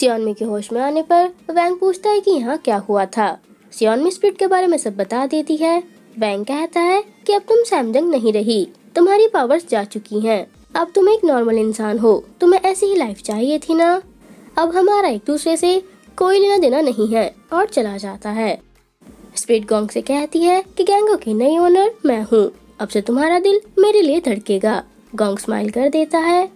सियोनमी के होश में आने पर वैंग पूछता है कि यहाँ क्या हुआ था। सियोनमी स्प्लिट के बारे में सब बता देती है। वैंग कहता है कि अब तुम सैमजंग नहीं रही, तुम्हारी पावर्स जा चुकी हैं। अब तुम एक नॉर्मल इंसान हो, तुम्हें ऐसी ही लाइफ चाहिए थी ना। अब हमारा एक दूसरे से कोई लेना देना नहीं है, और चला जाता है। स्प्लिट गोंग से कहती है कि गैंगो की नई ओनर मैं हूँ, अब से तुम्हारा दिल मेरे लिए धड़केगा। गोंग स्माइल कर देता है।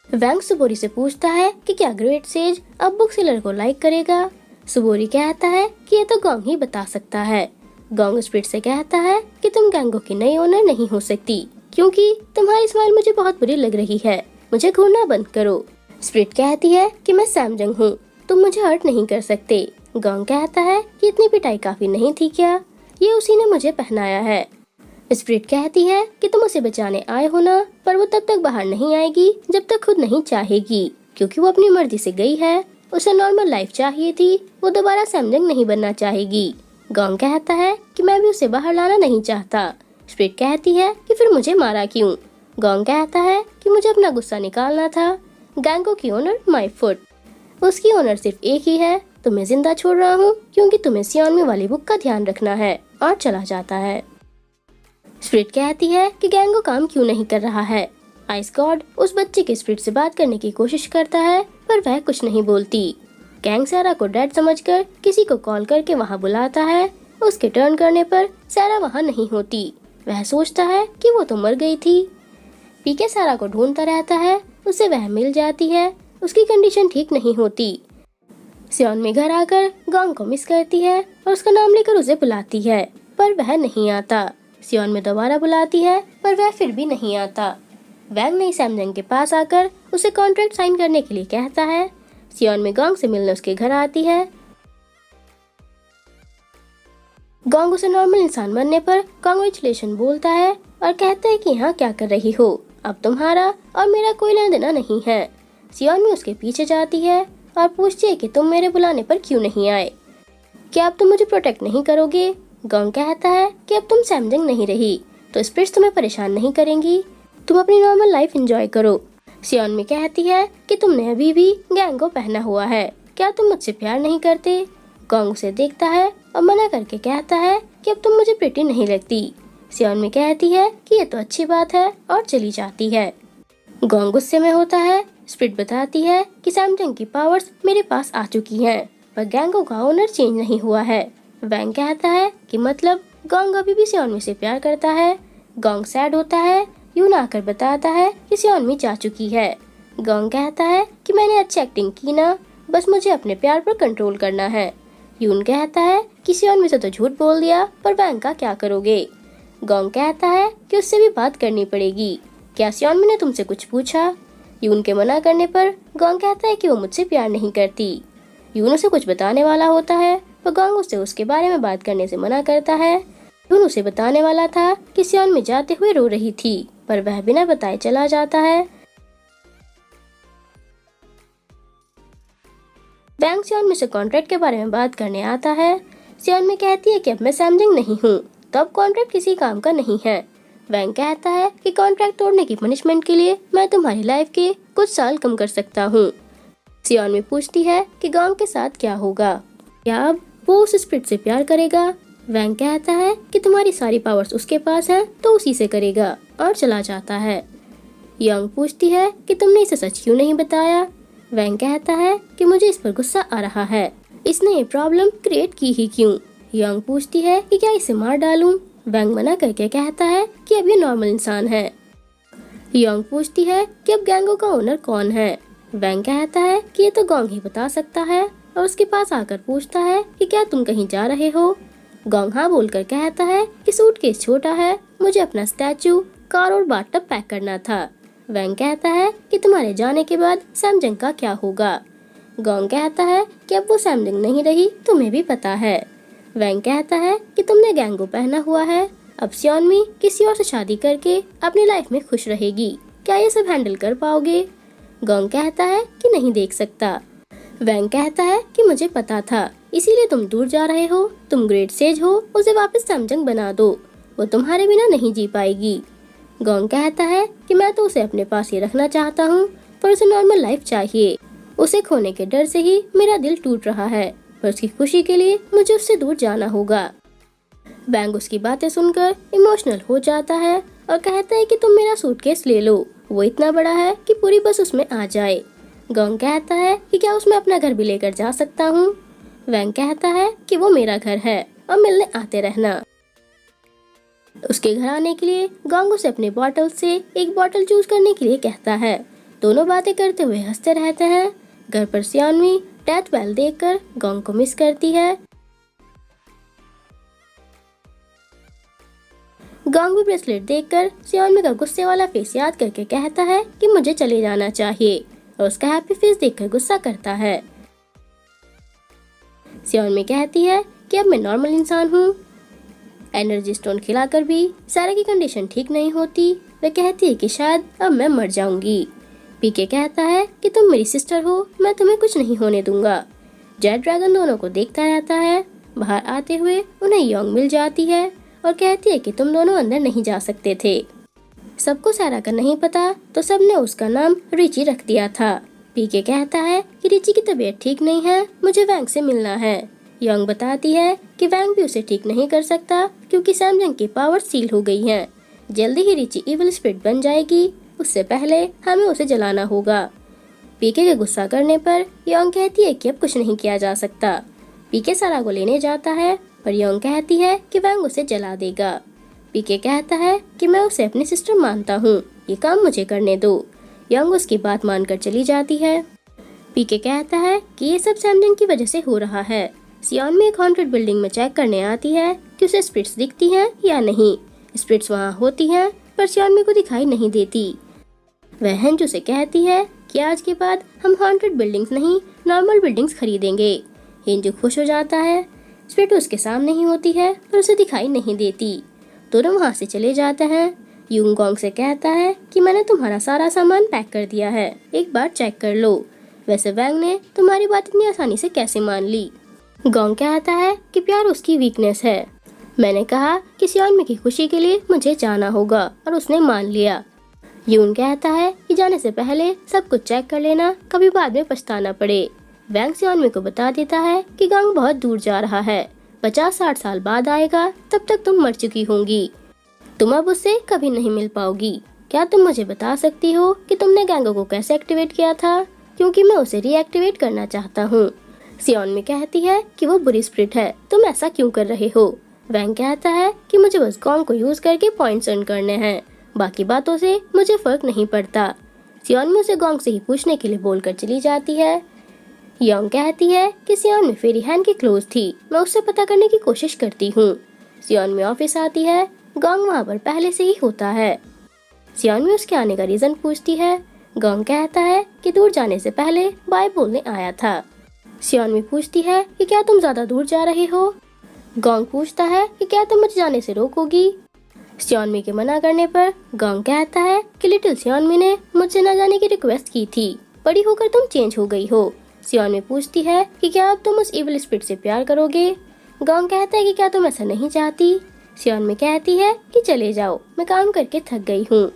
वैंग सुबोरी से पूछता है कि क्या ग्रेट सेज अब बुक सेलर को लाइक करेगा। सुबोरी कहता है कि ये तो गोंग ही बता सकता है। गोंग स्प्लिट से कहता है कि तुम गैंगो की नई ओनर नहीं हो सकती, क्योंकि तुम्हारी स्माइल मुझे बहुत बुरी लग रही है, मुझे घूरना बंद करो। स्प्लिट कहती है कि मैं सैमजंग हूँ, तुम मुझे हर्ट नहीं कर सकते। गोंग कहता है कि इतनी पिटाई काफी नहीं थी क्या, ये उसी ने मुझे पहनाया है। स्प्लिट कहती है कि तुम उसे बचाने आए हो ना, पर वो तब तक बाहर नहीं आएगी जब तक खुद नहीं चाहेगी, क्योंकि वो अपनी मर्जी से गई है। उसे नॉर्मल लाइफ चाहिए थी, वो दोबारा सैमजंग नहीं बनना चाहेगी। गोंग कहता है कि मैं भी उसे बाहर लाना नहीं चाहता। स्प्लिट कहती है कि फिर मुझे मारा क्यों। गोंग कहता है कि मुझे अपना गुस्सा निकालना था। गैंगो की ओनर माय फुट, उसकी ओनर सिर्फ एक ही है। तुम्हें जिंदा छोड़ रहा हूँ क्योंकि तुम्हें सियोनमी वाली बुक का ध्यान रखना है, और चला जाता है। स्प्लिट कहती है कि गैंगो काम क्यों नहीं कर रहा है। आइस गॉड उस बच्चे के स्प्लिट से बात करने की कोशिश करता है, पर वह कुछ नहीं बोलती। गैंग सारा को डेड समझकर किसी को कॉल करके वहाँ बुलाता है। उसके टर्न करने पर सारा वहाँ नहीं होती। वह सोचता है कि वो तो मर गई थी। पीके सारा को ढूंढता रहता है, उसे वह मिल जाती है। उसकी कंडीशन ठीक नहीं होती। सियोनमी घर आकर गोंग को मिस करती है और उसका नाम लेकर उसे बुलाती है, पर वह नहीं आता। सियोनमी दोबारा बुलाती है, पर वह फिर भी नहीं आता। वैंग नई सैमजंग के पास आकर उसे कॉन्ट्रैक्ट साइन करने के लिए कहता है। सियोनमी गोंग से मिलने उसके घर आती है। गोंग उसे नॉर्मल इंसान बनने पर कांग्रेचुलेशन बोलता है और कहता है कि यहाँ क्या कर रही हो, अब तुम्हारा और मेरा कोई लेना देना नहीं है। सियोनमी उसके पीछे जाती है और पूछती है कि तुम मेरे बुलाने पर क्यों नहीं आए, क्या अब तुम मुझे प्रोटेक्ट नहीं करोगे। गोंग कहता है कि अब तुम सैमजंग नहीं रही तो स्प्लिट्स तुम्हें परेशान नहीं करेंगी, तुम अपनी नॉर्मल लाइफ एंजॉय करो। सियोनमी कहती है कि तुमने अभी भी गैंगो पहना हुआ है, क्या तुम मुझसे प्यार नहीं करते। गोंग उसे देखता है और मना करके कहता है कि अब तुम मुझे प्रिटी नहीं लगती। सियोनमी कहती है कि ये तो अच्छी बात है और चली जाती है। गोंग गुस्से में होता है। स्प्लिट बताती है कि सैमजंग की पावर्स मेरे पास आ चुकी हैं, पर गैंगो का ओनर चेंज नहीं हुआ है। वैंग कहता है कि मतलब गोंग अभी भी सियोनमी से प्यार करता है। गोंग सैड होता है। यून आकर बताता है कि सियोनमी जा चुकी है। गोंग कहता है कि मैंने अच्छी एक्टिंग की ना, बस मुझे अपने प्यार पर कंट्रोल करना है। यून कहता है कि सियोनमी से तो झूठ बोल दिया, पर वैंग का क्या करोगे। गोंग कहता है कि उससे भी बात करनी पड़ेगी, क्या सियोनमी ने तुमसे कुछ पूछा। यून के मना करने पर गोंग कहता है कि वो मुझसे प्यार नहीं करती। यून उसे कुछ बताने वाला होता है, पर गोंग उसे उसके बारे में बात करने से मना करता है। यून उसे बताने वाला था कि सियोनमी जाते हुए रो रही थी, पर वह बिना बताए चला जाता है। वैंग सियोनमी से कॉन्ट्रैक्ट के बारे में बात करने आता है। सियोनमी कहती है कि अब मैं सैमजंग नहीं हूँ, तो अब कॉन्ट्रैक्ट किसी काम का नहीं है। वैंग कहता है कि कॉन्ट्रैक्ट तोड़ने की पनिशमेंट के लिए मैं तुम्हारी लाइफ के कुछ साल कम कर सकता हूँ। सियोनमी पूछती है कि गोंग के साथ क्या होगा, क्या अब वो उस स्प्लिट से प्यार करेगा। वैंग कहता है कि तुम्हारी सारी पावर्स उसके पास है तो उसी से करेगा, और चला जाता है। योंग पूछती है कि तुमने इसे सच क्यों नहीं बताया। वैंग कहता है कि मुझे इस पर गुस्सा आ रहा है, इसने ये प्रॉब्लम क्रिएट की ही क्यों। योंग पूछती है कि क्या इसे मार डालूं। वैंग मना करके कहता है कि अब ये नॉर्मल इंसान है। योंग पूछती है कि अब गैंगो का ओनर कौन है। वैंग कहता है कि ये तो गोंग ही बता सकता है, और उसके पास आकर पूछता है कि क्या तुम कहीं जा रहे हो। गोंग हाँ बोलकर कहता है कि सूटकेस छोटा है, मुझे अपना स्टैचू, कार और बाथटब पैक करना था। वैंग कहता है कि तुम्हारे जाने के बाद सैमजंग का क्या होगा। गोंग कहता है कि अब वो सैमजंग नहीं रही, तुम्हें भी पता है। वैंग कहता है कि तुमने गैंगो पहना हुआ है, अब सियोनमी किसी और से शादी करके अपनी लाइफ में खुश रहेगी, क्या ये सब हैंडल कर पाओगे। गोंग कहता है कि नहीं देख सकता। वैंग कहता है कि मुझे पता था, इसीलिए तुम दूर जा रहे हो, तुम ग्रेट सेज हो, उसे वापस सैमजंग बना दो, वो तुम्हारे बिना नहीं जी पाएगी। गोंग कहता है कि मैं तो उसे अपने पास ही रखना चाहता हूँ, पर उसे नॉर्मल लाइफ चाहिए। उसे खोने के डर से ही मेरा दिल टूट रहा है, पर उसकी खुशी के लिए मुझे उससे दूर जाना होगा। वैंग उसकी बातें सुनकर इमोशनल हो जाता है और कहता है कि तुम मेरा सूटकेस ले लो, वो इतना बड़ा है कि पूरी बस उसमें आ जाए। गॉन्ग कहता है कि क्या उसमें अपना घर भी लेकर जा सकता हूँ। वैंग कहता है कि वो मेरा घर है और मिलने आते रहना। उसके घर आने के लिए गॉन्ग उसे अपने बॉटल से एक बॉटल चूज करने के लिए कहता है। दोनों बातें करते हुए हंसते रहते हैं। घर पर सियोनमी डेथ बेल देखकर गॉन्ग को मिस करती है। गॉन्ग भी ब्रेसलेट देखकर सियोनमी का गुस्से वाला फेस याद करके कहता है कि मुझे चले जाना चाहिए, और उसका हैप्पी फेस देखकर गुस्सा करता है। सियोनमी कहती है कि अब मैं नॉर्मल इंसान हूँ। एनर्जी स्टोन खिलाकर भी सारा की कंडीशन ठीक नहीं होती। वह कहती है कि शायद अब मैं मर जाऊंगी। पीके कहता है कि तुम मेरी सिस्टर हो, मैं तुम्हें कुछ नहीं होने दूंगा। जेट ड्रैगन दोनों को देखता रहता है। बाहर आते हुए उन्हें योंग मिल जाती है और कहती है कि तुम दोनों अंदर नहीं जा सकते थे। सबको सारा का नहीं पता तो सबने उसका नाम रिची रख दिया था। पीके कहता है कि रिची की तबीयत ठीक नहीं है, मुझे वैंग से मिलना है। योंग बताती है कि वैंग भी उसे ठीक नहीं कर सकता क्योंकि सैमजंग की पावर सील हो गई है। जल्दी ही रिची इविल स्पिरिट बन जाएगी, उससे पहले हमें उसे जलाना होगा। पीके के गुस्सा करने पर योंग कहती है कि अब कुछ नहीं किया जा सकता। पीके सारा को लेने जाता है पर योंग कहती है कि वैंग उसे जला देगा। पीके कहता है कि मैं उसे अपनी सिस्टर मानता हूँ, ये काम मुझे करने दो। योंग उसकी बात मानकर चली जाती है। पीके कहता है कि ये सब सैमजंग की वजह से हो रहा है। सियोनमी एक हॉन्टेड बिल्डिंग में चेक करने आती है कि उसे स्पिरिट्स दिखती हैं या नहीं। स्पिरिट्स वहाँ होती हैं पर सियोनमी को दिखाई नहीं देती। वह हेंजू से कहती है कि आज के बाद हम हॉन्टेड बिल्डिंग्स नहीं नॉर्मल बिल्डिंग्स खरीदेंगे। हेंजू खुश हो जाता है। स्पिरिट उसके सामने ही होती है पर उसे दिखाई नहीं देती। दोनों वहाँ से चले जाते हैं। यूंग गॉन्ग से कहता है कि मैंने तुम्हारा सारा सामान पैक कर दिया है, एक बार चेक कर लो। वैसे वैंग ने तुम्हारी बात इतनी आसानी से कैसे मान ली। गॉन्ग कहता है कि प्यार उसकी वीकनेस है। मैंने कहा कि सियोनमी की खुशी के लिए मुझे जाना होगा और उसने मान लिया। यून कहता है कि जाने से पहले सब कुछ चेक कर लेना, कभी बाद में पछताना पड़े। वैंग सियोनमी को बता देता है कि गॉन्ग बहुत दूर जा रहा है, 50-60 साल बाद आएगा, तब तक तुम मर चुकी होंगी। तुम अब उससे कभी नहीं मिल पाओगी। क्या तुम मुझे बता सकती हो कि तुमने गैंगो को कैसे एक्टिवेट किया था, क्योंकि मैं उसे रीएक्टिवेट करना चाहता हूँ। सियोनमी कहती है कि वो बुरी स्पिरिट है, तुम ऐसा क्यों कर रहे हो। वैंग कहता है कि मुझे बस गॉन्ग को यूज करके पॉइंट्स अर्न करने हैं, बाकी बातों से मुझे फर्क नहीं पड़ता। सियोनमी उसे गॉन्ग से ही पूछने के लिए बोलकर चली जाती है। योंग कहती है कि सियोनमी फेरी हैंड की क्लोज थी, मैं उससे पता करने की कोशिश करती हूँ। सियोनमी ऑफिस आती है। गॉन्ग वहाँ पर पहले से ही होता है। सियोनमी उसके आने का रीजन पूछती है। गॉन्ग कहता है कि दूर जाने से पहले बाय बोलने आया था। सियोनमी पूछती है कि क्या तुम ज्यादा दूर जा रहे हो। गॉन्ग पूछता है कि क्या तुम मुझे जाने से रोकोगी। सियोनमी के मना करने पर गॉन्ग कहता है कि लिटिल सियोनमी ने मुझसे न जाने की रिक्वेस्ट की थी, बड़ी होकर तुम चेंज हो गई हो। सियोनमी पूछती है कि क्या अब तुम उस इविल स्पिरिट से प्यार करोगे। गॉन्ग कहता है कि क्या तुम ऐसा नहीं चाहती। सियोनमी कहती है कि चले जाओ, मैं काम करके थक गई हूँ।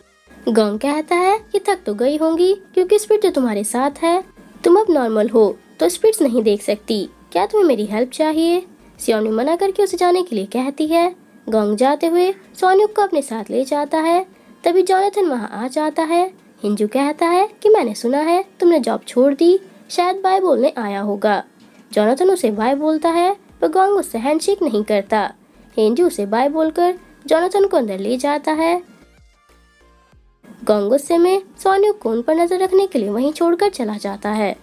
गॉन्ग कहता है कि थक तो गई होंगी क्योंकि स्पिरिट तो तुम्हारे साथ है, तुम अब नॉर्मल हो तो स्पिरिट्स नहीं देख सकती, क्या तुम्हें मेरी हेल्प चाहिए। सियोनमी मना करके उसे जाने के लिए कहती है। गॉन्ग जाते हुए सोन्युक को अपने साथ ले जाता है। तभी जॉनथन वहाँ आ जाता है। हिंजू कहता है कि मैंने सुना है तुमने जॉब छोड़ दी, शायद बाय बोलने आया होगा। जॉनथन उसे बाय बोलता है पर गॉन्ग उससे हैंडशेक नहीं करता। हिंजू उसे बाय बोलकर जॉनथन को अंदर ले जाता है। गॉन्ग गुस्से में सोन्युक को उन पर नजर रखने के लिए वहीं छोड़कर चला जाता है।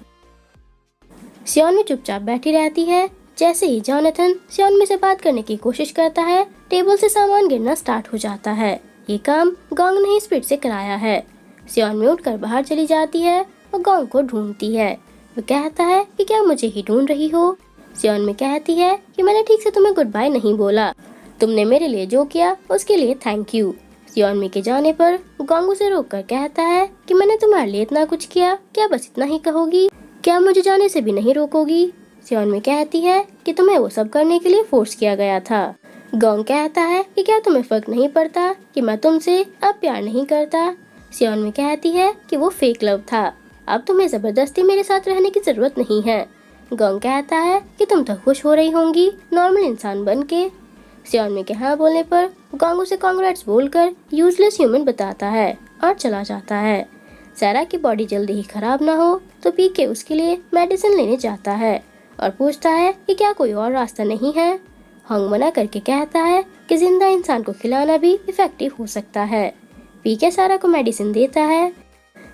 सियोनमी चुपचाप बैठी रहती है। जैसे ही जॉनथन सियोनमी से बात करने की कोशिश करता है, टेबल से सामान गिरना स्टार्ट हो जाता है। ये काम गॉन्ग ने ही स्पीड से कराया है। सियोनमी उठकर बाहर चली जाती है और गॉन्ग को ढूंढती है। वो कहता है कि क्या मुझे ही ढूंढ रही हो। सियोनमी कहती है कि मैंने ठीक से तुम्हें गुड बाय नहीं बोला, तुमने मेरे लिए जो किया उसके लिए थैंक यू। सियोनमी के जाने पर गॉन्ग उसे रोककर कहता है कि मैंने तुम्हारे लिए इतना कुछ किया, क्या बस इतना ही कहोगी, क्या मुझे जाने से भी नहीं रोकोगी। सियोनमी कहती है कि तुम्हें वो सब करने के लिए फोर्स किया गया था। गॉन्ग कहता है कि क्या तुम्हें फर्क नहीं पड़ता कि मैं तुमसे अब प्यार नहीं करता। सियोनमी कहती है कि वो फेक लव था। अब तुम्हें जबरदस्ती मेरे साथ रहने की जरूरत नहीं है। गोंग कहता है कि तुम तो खुश हो रही होंगी नॉर्मल इंसान बन के। सियोनमी के हाँ बोलने पर गोंग उसे कांग्रेट्स बोलकर यूजलेस ह्यूमन बताता है और चला जाता है। सैरा की बॉडी जल्दी ही खराब ना हो तो पीके उसके लिए मेडिसिन लेने जाता है और पूछता है कि क्या कोई और रास्ता नहीं है। हॉन्ग मना करके कहता है कि जिंदा इंसान को खिलाना भी इफेक्टिव हो सकता है। पीके सैरा को मेडिसिन देता है।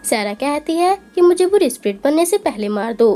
सैरा कहती है कि मुझे बुरी स्प्रिट बनने से पहले मार दो।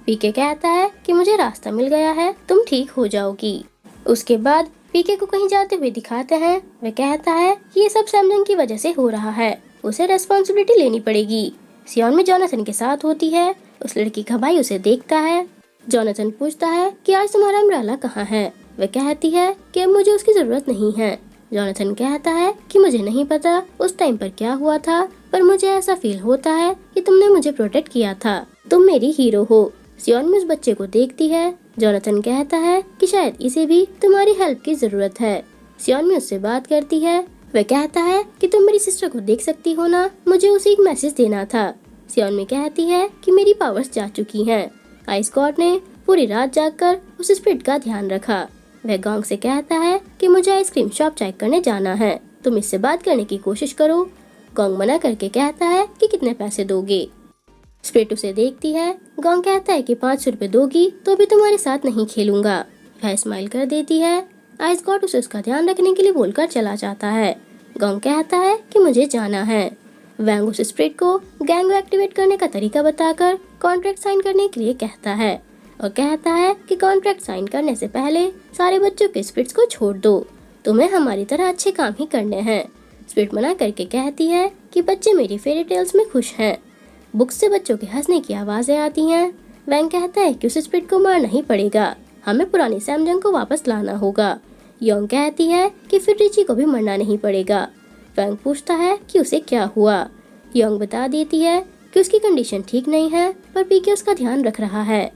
पीके कहता है कि मुझे रास्ता मिल गया है, तुम ठीक हो जाओगी। उसके बाद पीके को कहीं जाते हुए दिखाते हैं। वह कहता है कि ये सब सैमसंग की वजह से हो रहा है, उसे रेस्पॉन्सिबिलिटी लेनी पड़ेगी। सियोनमी जोनाथन के साथ होती है। उस लड़की का भाई उसे देखता है। जोनाथन पूछता है कि आज तुम्हारा अम्ब्रेला कहाँ है। वह कहती है कि अब मुझे उसकी जरूरत नहीं है। जोनाथन कहता है कि मुझे नहीं पता उस टाइम पर क्या हुआ था, पर मुझे ऐसा फील होता है कि तुमने मुझे प्रोटेक्ट किया था, तुम मेरी हीरो हो। सियोनमी उस बच्चे को देखती है। जोनाथन कहता है कि शायद इसे भी तुम्हारी हेल्प की जरूरत है। सियोनमी उससे बात करती है। वह कहता है कि तुम मेरी सिस्टर को देख सकती हो ना, मुझे उसे एक मैसेज देना था। सियोनमी कहती है कि मेरी पावर्स जा चुकी हैं। आइस गॉड ने पूरी रात जागकर उस स्प्रिट का ध्यान रखा। वह गोंग से कहता है कि मुझे आइसक्रीम शॉप चेक करने जाना है, तुम इससे बात करने की कोशिश करो। गोंग मना करके कहता है कि कितने पैसे दोगे। स्प्रिट उसे देखती है। गोंग कहता है कि 500 रुपए दोगी तो भी तुम्हारे साथ नहीं खेलूंगा। वह स्माइल कर देती है। आइस गॉड उसे उसका ध्यान रखने के लिए बोलकर चला जाता है। गोंग कहता है कि मुझे जाना है। वैंग उस स्प्रिट को गैंग एक्टिवेट करने का तरीका बताकर कॉन्ट्रैक्ट साइन करने के लिए कहता है और कहता है कि कॉन्ट्रैक्ट साइन करने से पहले सारे बच्चों के स्प्रिट्स को छोड़ दो, तुम्हें हमारी तरह अच्छे काम ही करने हैं। स्प्रिट मना करके कहती है कि बच्चे मेरी फेरी टेल्स में खुश हैं। बुक्स से बच्चों के हंसने की आवाजें आती हैं। वैंग कहता है कि उस स्प्रिट को मारना ही पड़ेगा, हमें पुरानी सैमसंग को वापस लाना होगा। योंग कहती है कि फिर रिची को भी मरना नहीं पड़ेगा। वैंग पूछता है कि उसे क्या हुआ। योंग बता देती है कि उसकी कंडीशन ठीक नहीं है, पर पीके उसका ध्यान रख रहा है।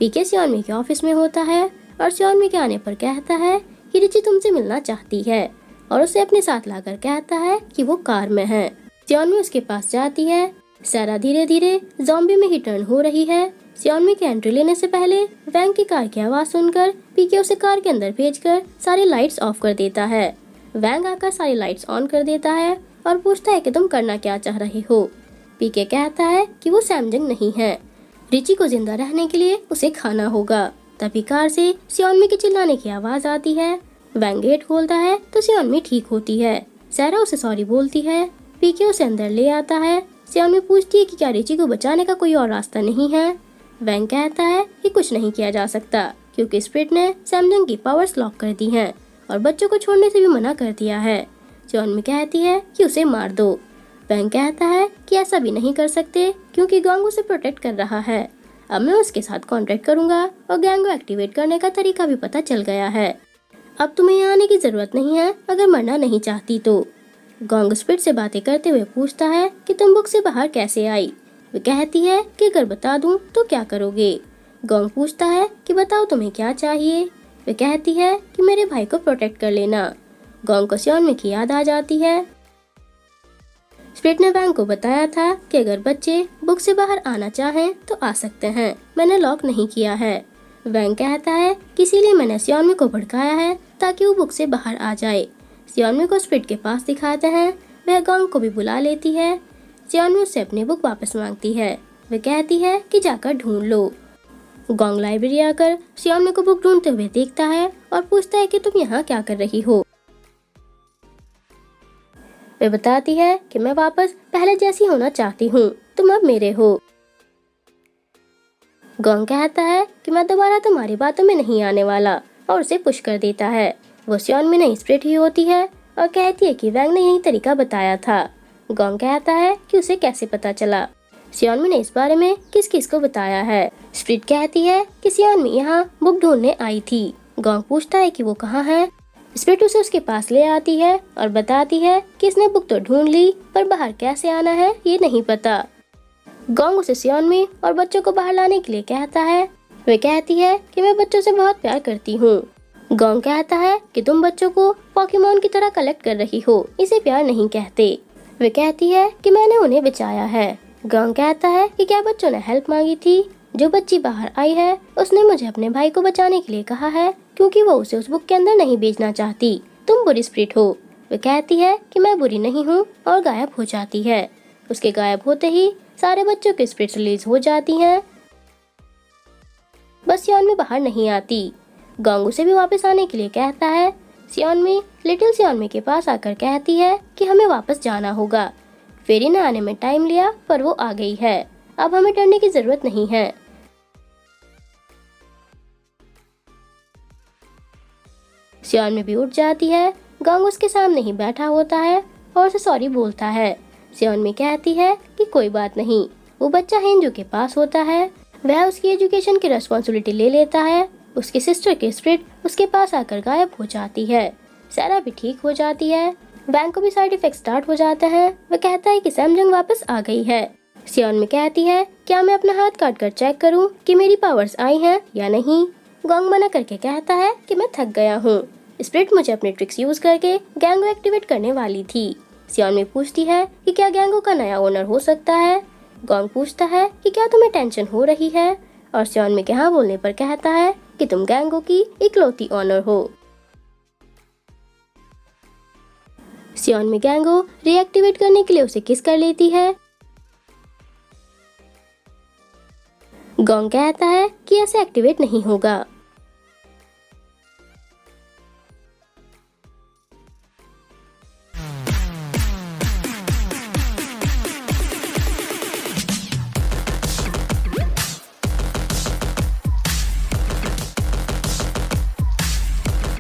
पीके सियोनमी के ऑफिस में होता है और सियोनमी के आने पर कहता है कि रिची तुमसे मिलना चाहती है और उसे अपने साथ लाकर कहता है कि वो कार में है। सियोनमी उसके पास जाती है। सैरा धीरे धीरे ज़ॉम्बी में ही टर्न हो रही है। सियोनमी के एंट्री लेने से पहले वैंग की कार की आवाज सुनकर पीके उसे कार के अंदर भेजकर सारी लाइट्स ऑफ कर देता है। वैंग आकर सारी लाइट्स ऑन कर देता है और पूछता है कि तुम करना क्या चाह रहे हो। पीके कहता है कि वो सैमसंग नहीं है, रिची को जिंदा रहने के लिए उसे खाना होगा। तभी कार से सियोनमी के चिल्लाने की आवाज आती है। वैंग गेट खोलता है तो सियोनमी ठीक होती है। सैरा उसे सॉरी बोलती है। पीके उसे अंदर ले आता है। सियोनमी पूछती है कि क्या रिची को बचाने का कोई और रास्ता नहीं है। वैंग कहता है कि कुछ नहीं किया जा सकता क्योंकि स्प्रिट ने सैमसंग की पावर्स लॉक कर दी हैं और बच्चों को छोड़ने से भी मना कर दिया है। सियोनमी कहती है कि उसे मार दो। वैंग कहता है कि ऐसा भी नहीं कर सकते क्योंकि गोंग उसे प्रोटेक्ट कर रहा है। अब मैं उसके साथ कॉन्टेक्ट करूंगा और गैंग को एक्टिवेट करने का तरीका भी पता चल गया है। अब तुम्हें यहाँ आने की जरूरत नहीं है अगर मरना नहीं चाहती तो। गोंग स्प्रिट से बातें करते हुए पूछता है कि तुम बुक से बाहर कैसे आई। वो कहती है कि अगर बता दूं तो क्या करोगे। गोंग पूछता है कि बताओ तुम्हें क्या चाहिए। वो कहती है कि मेरे भाई को प्रोटेक्ट कर लेना। गोंग को सियोनमी की याद आ जाती है। स्प्रिट ने वैंग को बताया था कि अगर बच्चे बुक से बाहर आना चाहें तो आ सकते हैं, मैंने लॉक नहीं किया है। वैंग कहता है कि इसीलिए मैंने सियोनमी को भड़काया है ताकि वो बुक से बाहर आ जाए। सियोनमी को स्प्रिट के पास दिखाते हैं। वह गोंग को भी बुला लेती है। सियोनमी उससे अपनी बुक वापस मांगती है। वह कहती है कि जाकर ढूंढ लो। गोंग लाइब्रेरी आकर सियोनमी को बुक ढूंढते हुए देखता है और पूछता है कि तुम यहाँ क्या कर रही हो। वह बताती है कि मैं वापस पहले जैसी होना चाहती हूँ, तुम अब मेरे हो। गोंग कहता है कि मैं दोबारा तुम्हारी बातों में नहीं आने वाला और उसे पुश कर देता है। वो सियोनमी नहीं स्प्रिट ही होती है और कहती है कि वैंग ने यही तरीका बताया था। गोंग कहता है कि उसे कैसे पता चला। सियोनमी ने इस बारे में किस किस को बताया है। स्प्रिट कहती है कि सियोनमी यहाँ बुक ढूंढने आई थी। गोंग पूछता है कि वो कहाँ है। स्प्रिट उसे उसके पास ले आती है और बताती है कि इसने बुक तो ढूंढ ली पर बाहर कैसे आना है ये नहीं पता। गोंग उसे सियोनमी और बच्चों को बाहर लाने के लिए कहता है। वे कहती है कि मैं बच्चों से बहुत प्यार करती हूँ। गोंग कहता है कि तुम बच्चों को पोकेमोन की तरह कलेक्ट कर रही हो, इसे प्यार नहीं कहते। वे कहती है कि मैंने उन्हें बचाया है। गोंग कहता है कि क्या बच्चों ने हेल्प मांगी थी? जो बच्ची बाहर आई है उसने मुझे अपने भाई को बचाने के लिए कहा है, क्योंकि वो उसे उस बुक के अंदर नहीं भेजना चाहती। तुम बुरी स्प्रिट हो। वो कहती है कि मैं बुरी नहीं हूँ और गायब हो जाती है। उसके गायब होते ही सारे बच्चों की स्प्रिट रिलीज हो जाती हैं। बस सियोनमी बाहर नहीं आती। गोंग उसे भी वापस आने के लिए कहता है। सियोनमी लिटिल सियोनमी के पास आकर कहती है कि हमें वापस जाना होगा। फेरी ने आने में टाइम लिया पर वो आ गई है। अब हमें डरने की जरूरत नहीं है। सियोनमी भी उठ जाती है। गोंग उसके सामने ही बैठा होता है और उसे सॉरी बोलता है। सियोनमी कहती है कि कोई बात नहीं। वो बच्चा हेंजू के पास होता है। वह उसकी एजुकेशन की रिस्पॉन्सिबिलिटी ले लेता है। उसकी सिस्टर की स्प्रिट उसके पास आकर गायब हो जाती है। सारा भी ठीक हो जाती है। वैंग को भी साइड इफेक्ट स्टार्ट हो जाता है। वह कहता है कि सैमजंग वापस आ गई है। सियोनमी कहती है, क्या मैं अपना हाथ काट कर चेक करूं कि मेरी पावर्स आई हैं या नहीं? गोंग मना करके कहता है कि मैं थक गया हूँ। स्प्रिट मुझे अपने ट्रिक्स यूज करके गैंगो एक्टिवेट करने वाली थी। सियोनमी पूछती है कि क्या गैंगो का नया ओनर हो सकता है? गोंग पूछता है कि क्या तुम्हें टेंशन हो रही है? और सियोनमी के हाँ बोलने पर कहता है कि तुम गैंगो की इकलौती ओनर हो। सियोनमी गैंगो रीएक्टिवेट करने के लिए उसे किस कर लेती है। गोंग कहता है कि ऐसे एक्टिवेट नहीं होगा।